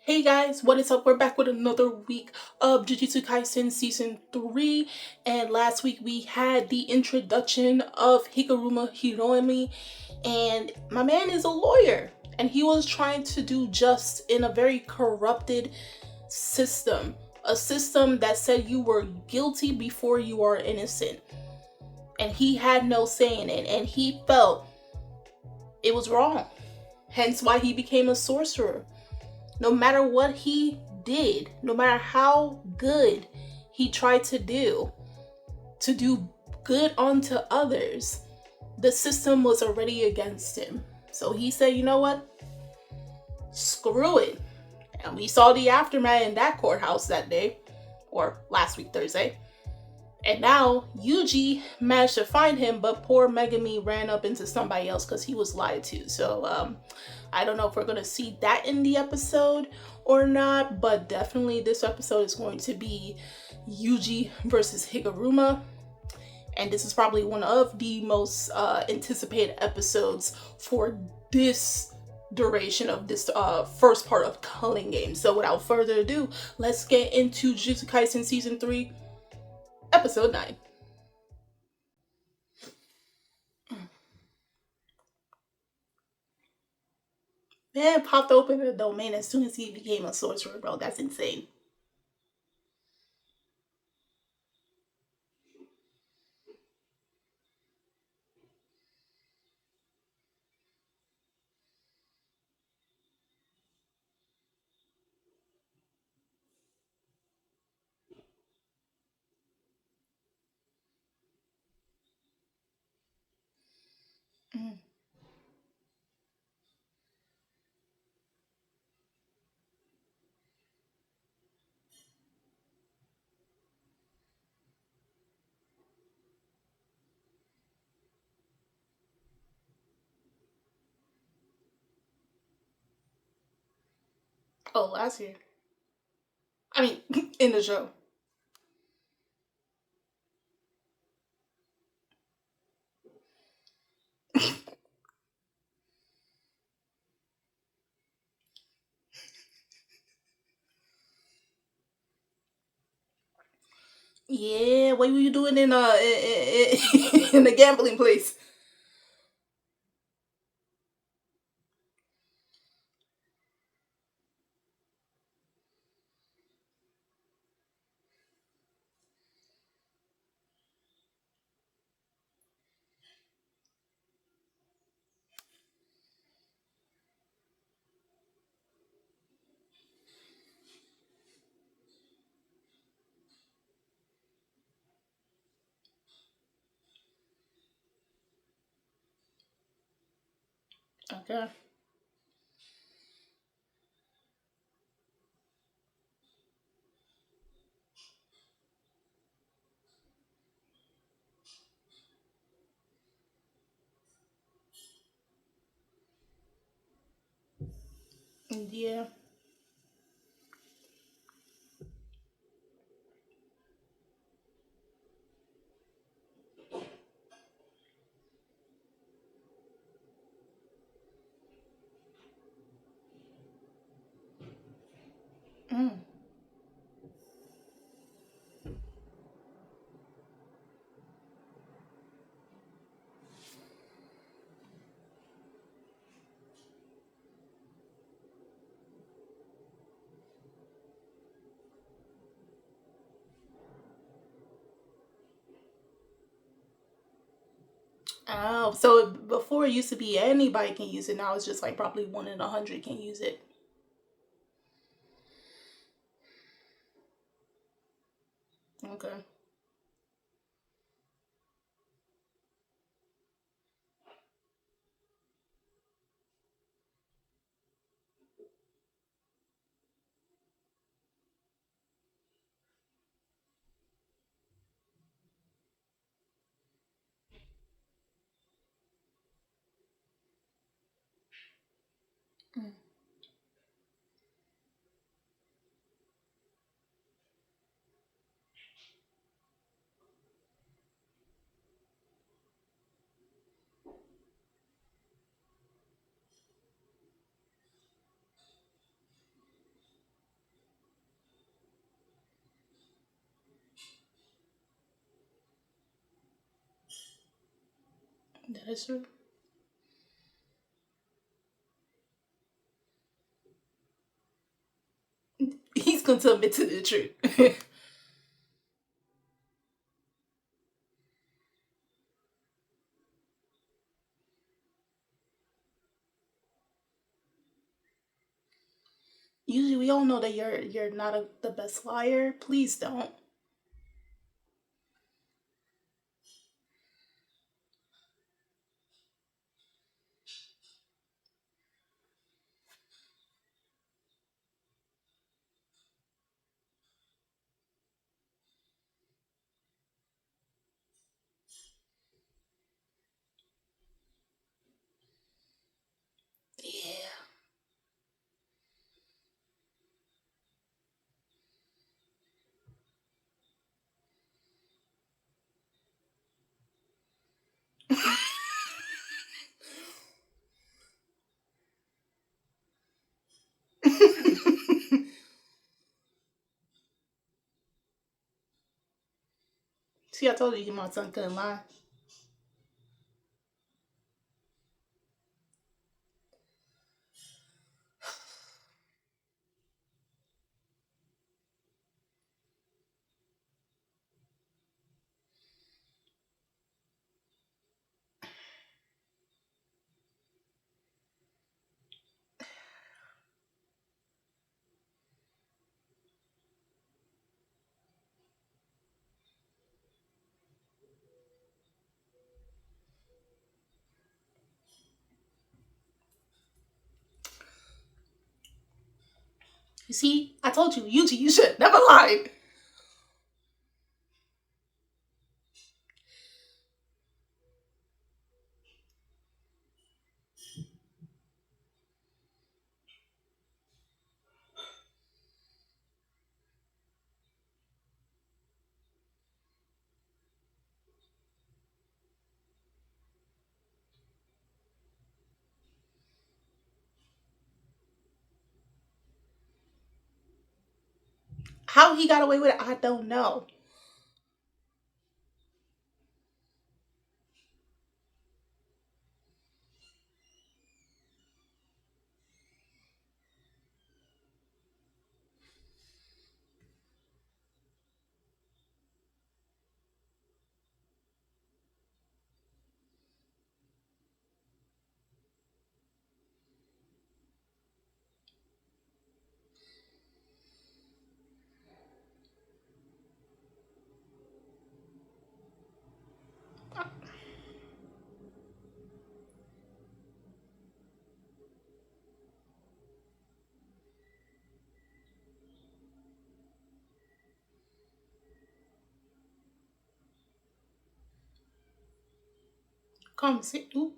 Hey guys, what is up? We're back with another week of Jujutsu Kaisen Season 3. And last week we had the introduction of Higuruma Hiromi. And my man is a lawyer. And he was trying to do just in a very corrupted system. A system that said you were guilty before you are innocent. And he had no say in it. And he felt it was wrong. Hence why he became a sorcerer. No matter what he did, no matter how good he tried to do good unto others, the system was already against him. So he said, you know what? Screw it. And we saw the aftermath in that courthouse that day, or last week, Thursday. And now Yuji managed to find him, but poor Megami ran up into somebody else because he was lied to. So I don't know if we're going to see that in the episode or not, but definitely this episode is going to be Yuji versus Higuruma. And this is probably one of the most anticipated episodes for this duration of this first part of Culling Game. So without further ado, let's get into Jujutsu Kaisen Season 3, Episode 9. Man popped open the domain as soon as he became a sorcerer, bro. That's insane. Mm. Oh, last year. I mean, in the show. Yeah, what were you doing in in the gambling place? Okay. Yeah. Mm. Oh, so before it used to be anybody can use it. Now it's just like probably 1 in 100 can use it. Okay. Mm. That is true. He's going to admit to the truth. Usually, we all know that you're not the best liar. Please don't. Yeah. See, I told you my son couldn't lie. You see, I told you, Yuji, you should never lied. How he got away with it, I don't know. Come see. Ooh.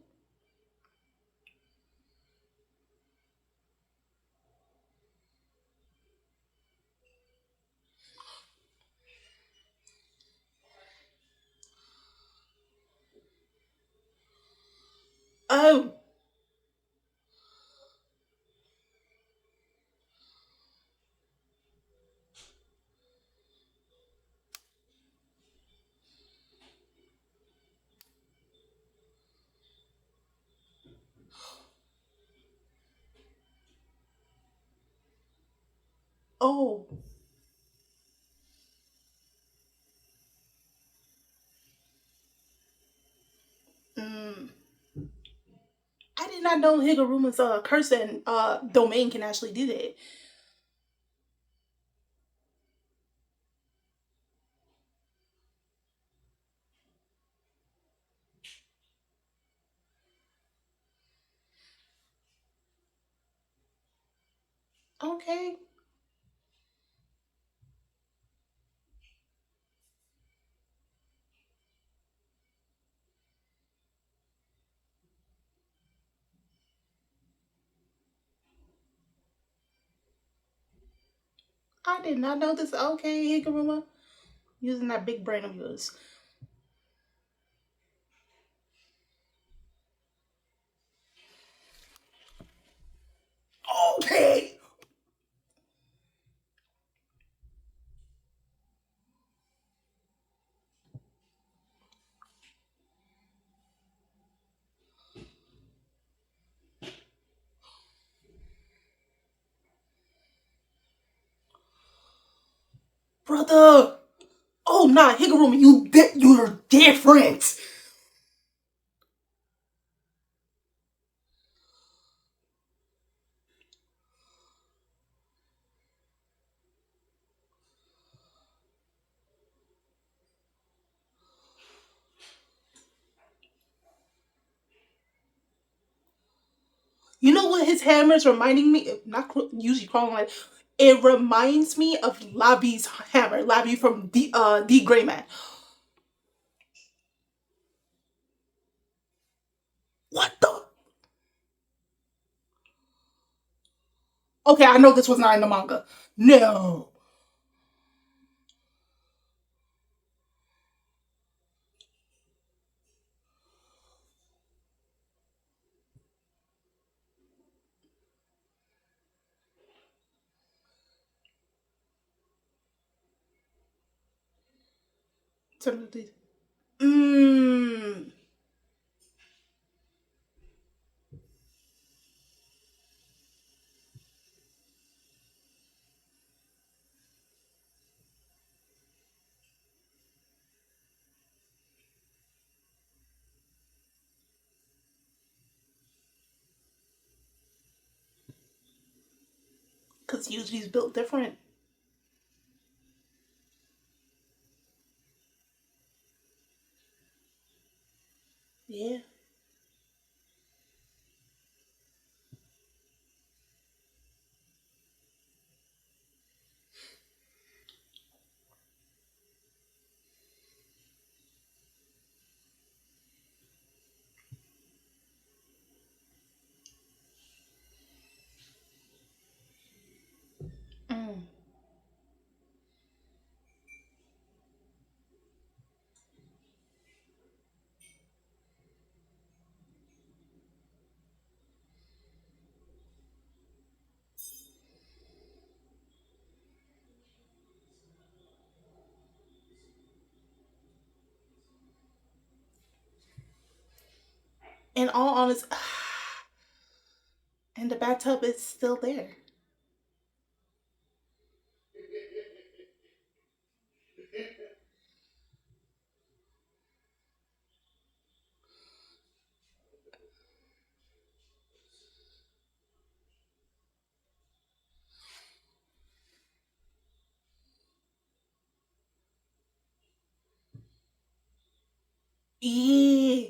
Oh. Oh. Mm. I did not know Higuruma's curse and domain can actually do that. Okay. I did not know this. Okay, Higuruma. Using that big brain of yours. Okay. Brother! Oh, nah, Higuruma, you're different! You know what his hammer's reminding me of? Not usually calling like it reminds me of Labi's hammer. Labi from the Gray Man. What the? Okay, I know this was not in the manga. No. Mmm. Because Yuji's built different. Yeah. Mm. In all honesty, and the bathtub is still there. Yeah.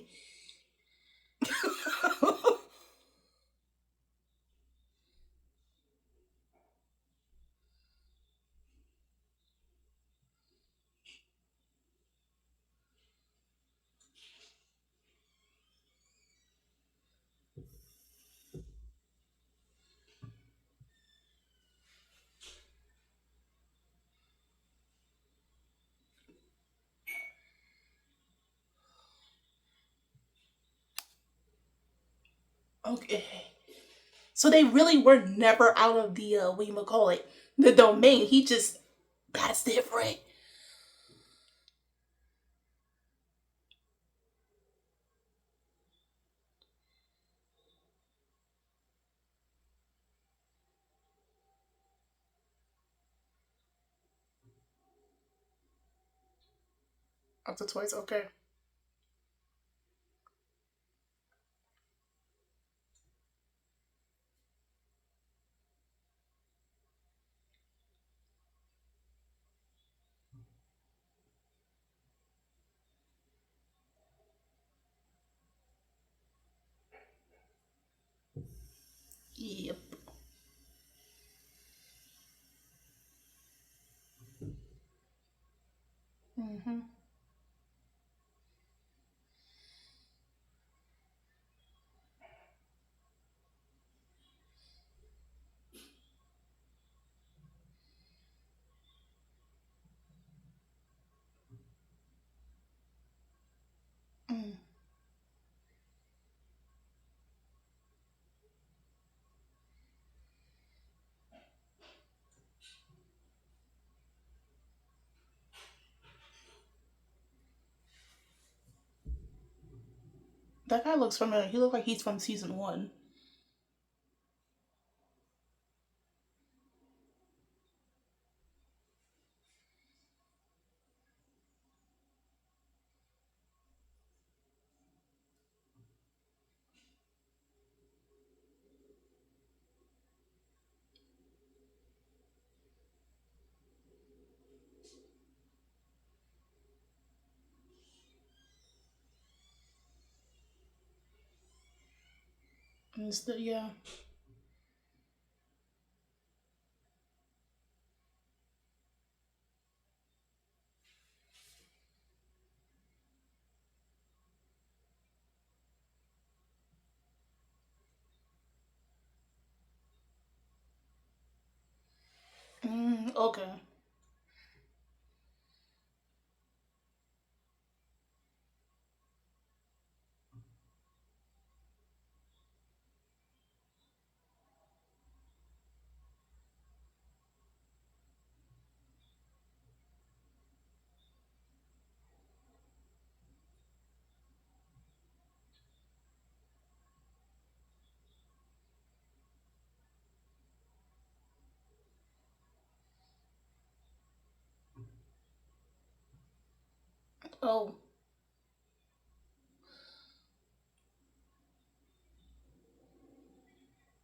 Okay. So they really were never out of the what you call it, the domain. He just that's different. Up to twice, okay. Yep. Mm-hmm. Mm. That guy looks familiar. He looks like he's from season one. Yeah. Okay. Oh.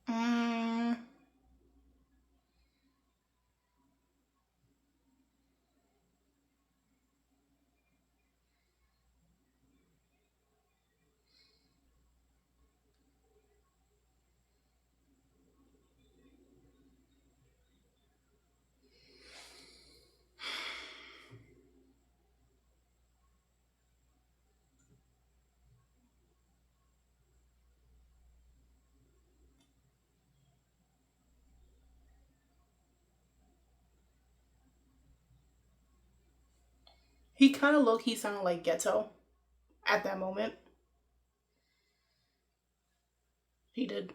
Mm, he kind of low key sounded like Ghetto at that moment. He did.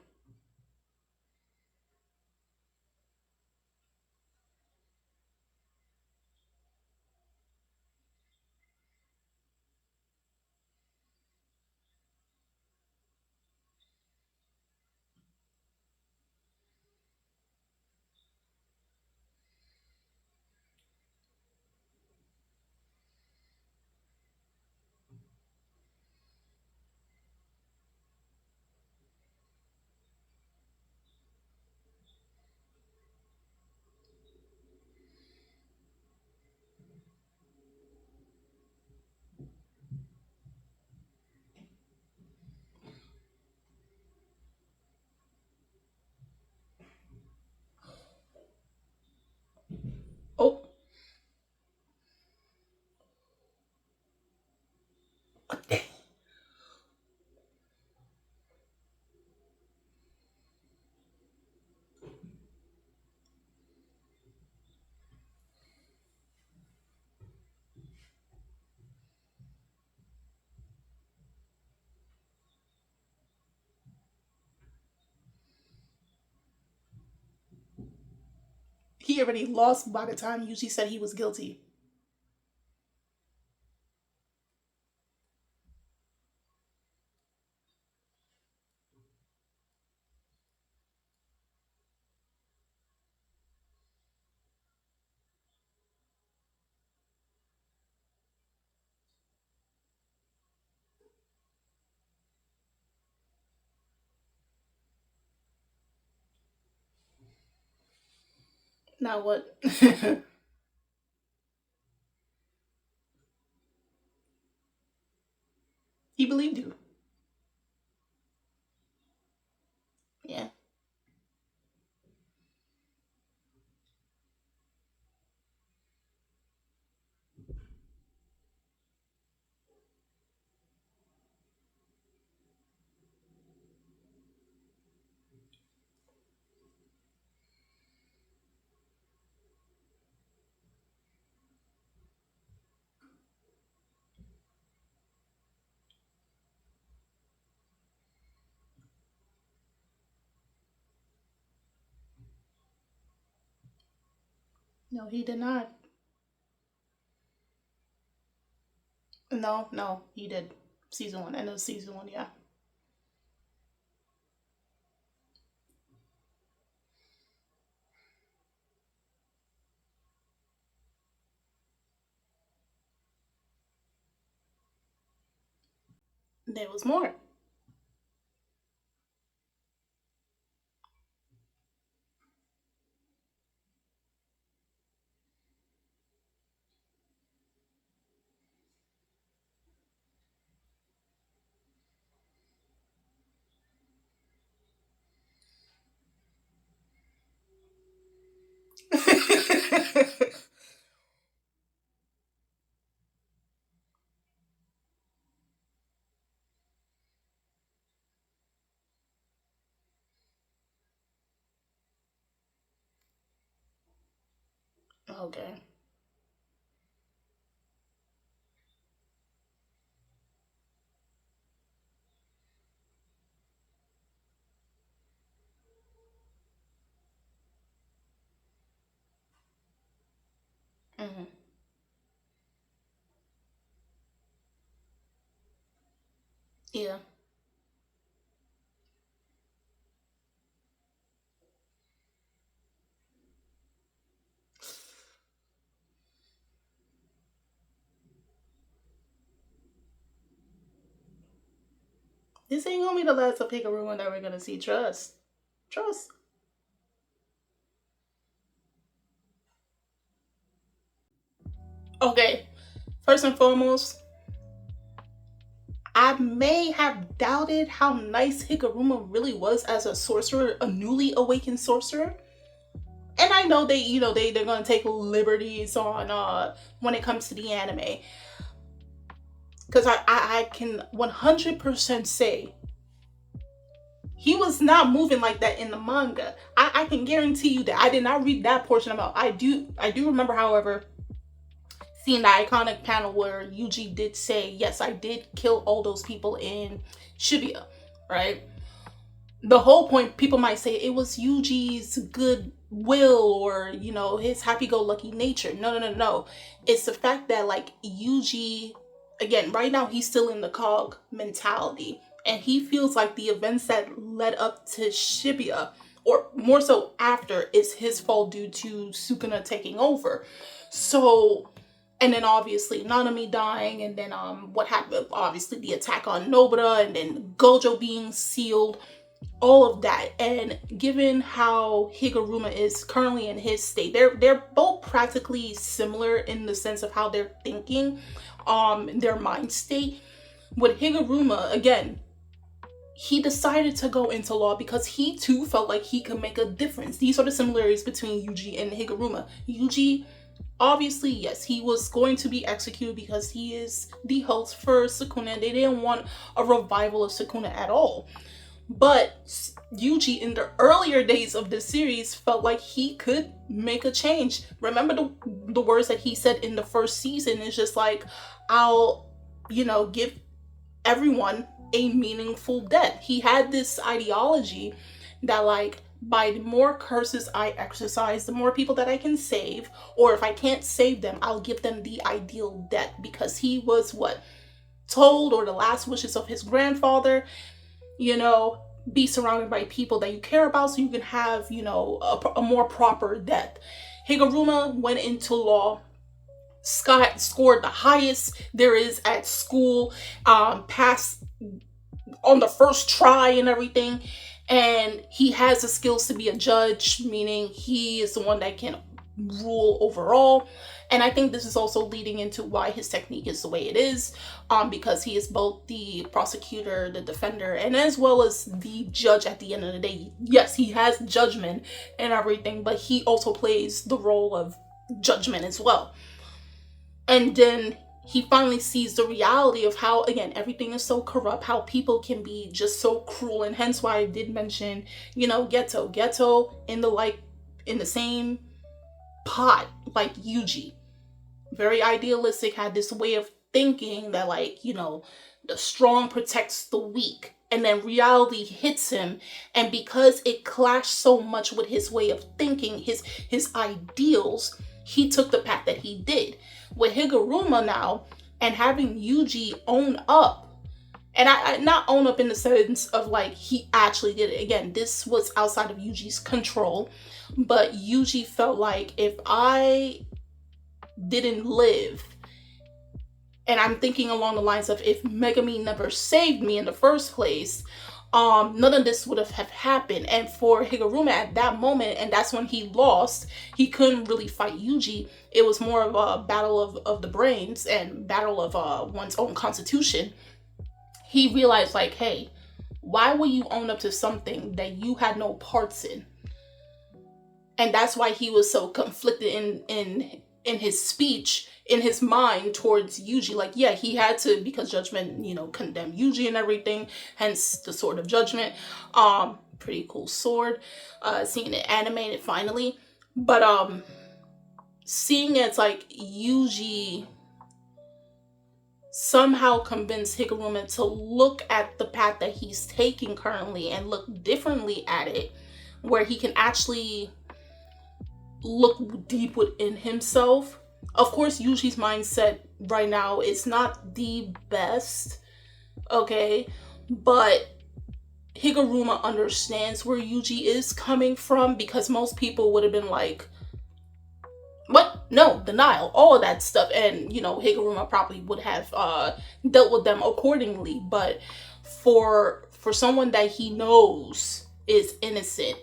Oh. He already lost by the time Yuji said he was guilty. Now what? He believed you. Yeah. No, he did not. No, no, he did. Season one. End of season one, yeah. There was more. Okay. Hmm. Yeah. This ain't gonna be the last of Higuruma that we're gonna see. Trust. Trust. Okay. First and foremost, I may have doubted how nice Higuruma really was as a sorcerer, a newly awakened sorcerer. And I know they're gonna take liberties on when it comes to the anime. Because I can 100% say he was not moving like that in the manga. I can guarantee you that. I did not read that portion about. I do remember, however, seeing the iconic panel where Yuji did say, yes, I did kill all those people in Shibuya, right? The whole point, people might say it was Yuji's good will or, his happy-go-lucky nature. No, no, no, no. It's the fact that, like, Yuji, again, right now he's still in the cog mentality. And he feels like the events that led up to Shibuya, or more so after, is his fault due to Sukuna taking over. So, and then obviously Nanami dying, and then what happened, obviously the attack on Nobara, and then Gojo being sealed, all of that. And given how Higuruma is currently in his state, they're both practically similar in the sense of how they're thinking, their mind state. With Higuruma, again, he decided to go into law because he too felt like he could make a difference. These are the similarities between Yuji and Higuruma. Yuji, obviously, yes, he was going to be executed because he is the host for Sukuna. They didn't want a revival of Sukuna at all. But Yuji, in the earlier days of the series, felt like he could make a change. Remember the words that he said in the first season? It's just like, I'll, give everyone a meaningful death. He had this ideology that, like, by the more curses I exercise, the more people that I can save, or if I can't save them, I'll give them the ideal death, because he was told, or the last wishes of his grandfather, be surrounded by people that you care about so you can have, a more proper death. Higuruma went into law. Scott scored the highest there is at school, passed on the first try and everything. And he has the skills to be a judge, meaning he is the one that can rule overall. And I think this is also leading into why his technique is the way it is, because he is both the prosecutor, the defender, and as well as the judge at the end of the day. Yes, he has judgment and everything, but he also plays the role of judgment as well. And then he finally sees the reality of how, again, everything is so corrupt, how people can be just so cruel. And hence why I did mention, Geto in the same pot like Yuji. Very idealistic, had this way of thinking that, like, the strong protects the weak. And then reality hits him, and because it clashed so much with his way of thinking, his ideals, he took the path that he did. With Higuruma now, and having Yuji own up, and I not own up in the sense of like he actually did it. Again, this was outside of Yuji's control, but Yuji felt like, if I didn't live, and I'm thinking along the lines of, if Megami never saved me in the first place, none of this would have happened. And for Higuruma at that moment, and that's when he lost, he couldn't really fight Yuji. It was more of a battle of the brains and battle of one's own constitution. He realized, like, hey, why will you own up to something that you had no parts in? And that's why he was so conflicted in his speech, in his mind towards Yuji. Like, yeah, he had to, because Judgment, condemned Yuji and everything, hence the Sword of Judgment. Pretty cool sword. Seeing it animated finally. But seeing it's like Yuji somehow convinced Higuruma to look at the path that he's taking currently and look differently at it, where he can actually look deep within himself. Of course, Yuji's mindset right now is not the best, okay? But Higuruma understands where Yuji is coming from, because most people would have been like, what? No, denial, all of that stuff. And, Higuruma probably would have dealt with them accordingly. But for someone that he knows is innocent,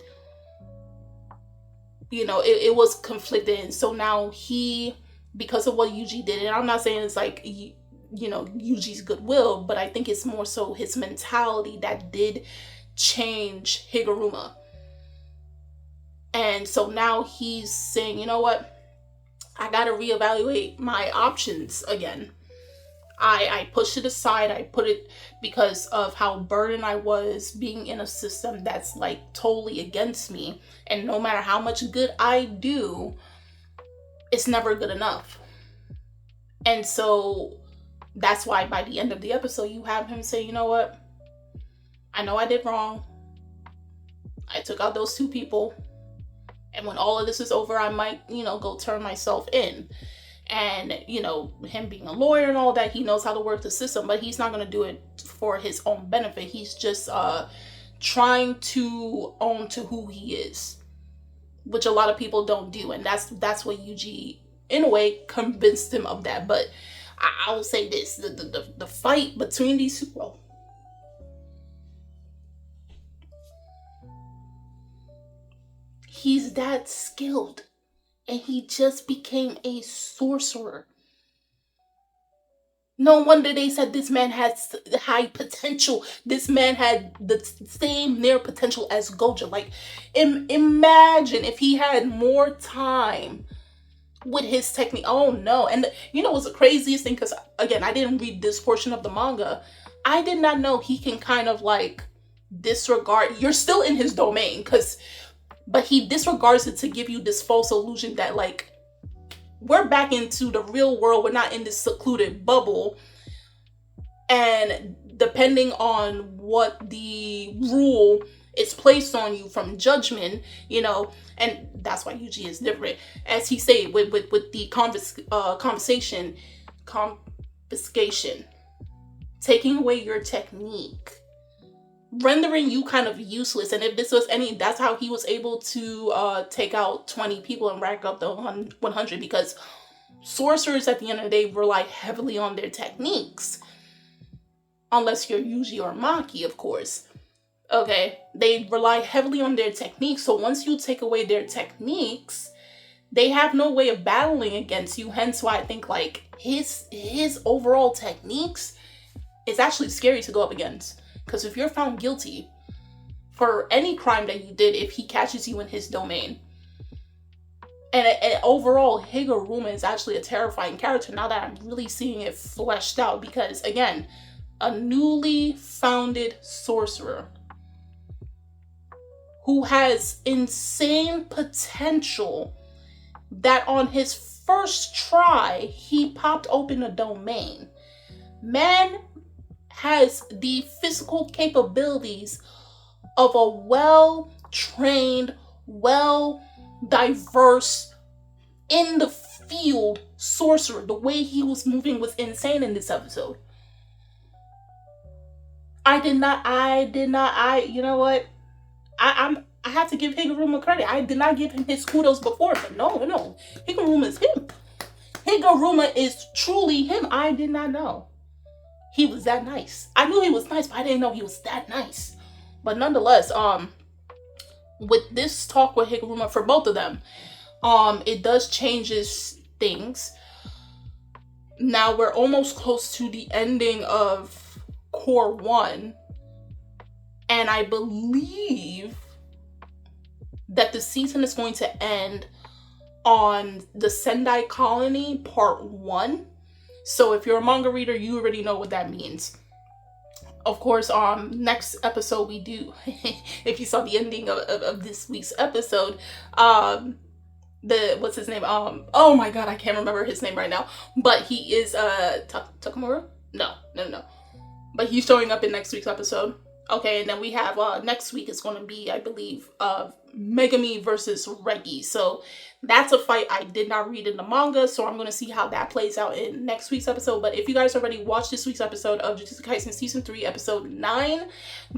it was conflicted. So now he, because of what Yuji did, and I'm not saying it's like, Yuji's goodwill, but I think it's more so his mentality that did change Higuruma. And so now he's saying, you know what? I gotta reevaluate my options again. I pushed it aside. I put it because of how burdened I was being in a system that's like totally against me. And no matter how much good I do, it's never good enough. And so that's why by the end of the episode, you have him say, you know what? I know I did wrong. I took out those 2 people. And when all of this is over, I might, go turn myself in. And, him being a lawyer and all that, he knows how to work the system, but he's not going to do it for his own benefit. He's just trying to own to who he is, which a lot of people don't do. And that's what Yuji, in a way, convinced him of that. But I will say this, the fight between these 2, well, he's that skilled, and he just became a sorcerer. No wonder they said this man has high potential. This man had the same near potential as Gojo. Like, imagine if he had more time with his technique. Oh no. And what's the craziest thing? Because again, I didn't read this portion of the manga. I did not know he can kind of like disregard. You're still in his domain, but he disregards it to give you this false illusion that like we're back into the real world. We're not in this secluded bubble. And depending on what the rule is placed on you from Judgment, and that's why Yuji is different. As he said with the confiscation, taking away your technique, rendering you kind of useless. And if this was that's how he was able to take out 20 people and rack up the 100, because sorcerers at the end of the day rely heavily on their techniques, unless you're Yuji or Maki, of course. Okay, they rely heavily on their techniques. So once you take away their techniques, they have no way of battling against you. Hence why I think like his overall techniques is actually scary to go up against. Because if you're found guilty for any crime that you did, if he catches you in his domain, and overall, Higuruma is actually a terrifying character now that I'm really seeing it fleshed out. Because again, a newly founded sorcerer who has insane potential, that on his first try, he popped open a domain. Man has the physical capabilities of a well-trained, well-diverse, in the field sorcerer. The way he was moving was insane in this episode. You know what? I have to give Higuruma credit. I did not give him his kudos before, but no. Higuruma is him. Higuruma is truly him. I did not know he was that nice. I knew he was nice, but I didn't know he was that nice. But nonetheless, with this talk with Higuruma, for both of them, it does changes things. Now we're almost close to the ending of Core 1. And I believe that the season is going to end on the Sendai Colony Part 1. So if you're a manga reader, you already know what that means. Of course, next episode we do, if you saw the ending of this week's episode, what's his name? Oh my god, I can't remember his name right now. But he is, Takamura? No. But he's showing up in next week's episode. Okay, and then we have, next week is going to be, I believe, Megami versus Regi. So that's a fight I did not read in the manga, so I'm going to see how that plays out in next week's episode. But if you guys already watched this week's episode of Jujutsu Kaisen Season 3, Episode 9,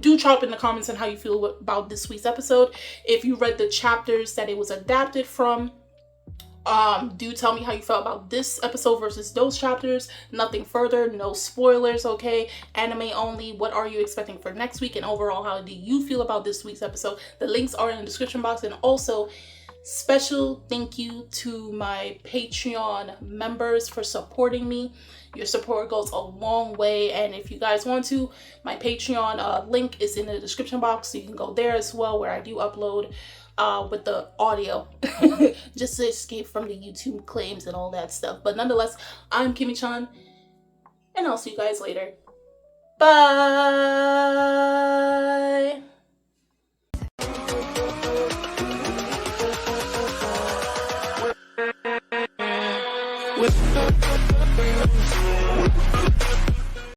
do drop in the comments on how you feel about this week's episode. If you read the chapters that it was adapted from, do tell me how you felt about this episode versus those chapters. Nothing further, no spoilers, okay? Anime only. What are you expecting for next week? And overall, how do you feel about this week's episode? The links are in the description box. And also, special thank you to my Patreon members for supporting me. Your support goes a long way, and if you guys want to, my Patreon link is in the description box, so you can go there as well, where I do upload with the audio just to escape from the YouTube claims and all that stuff. But nonetheless, I'm Kimmy-chan, and I'll see you guys later. Bye! With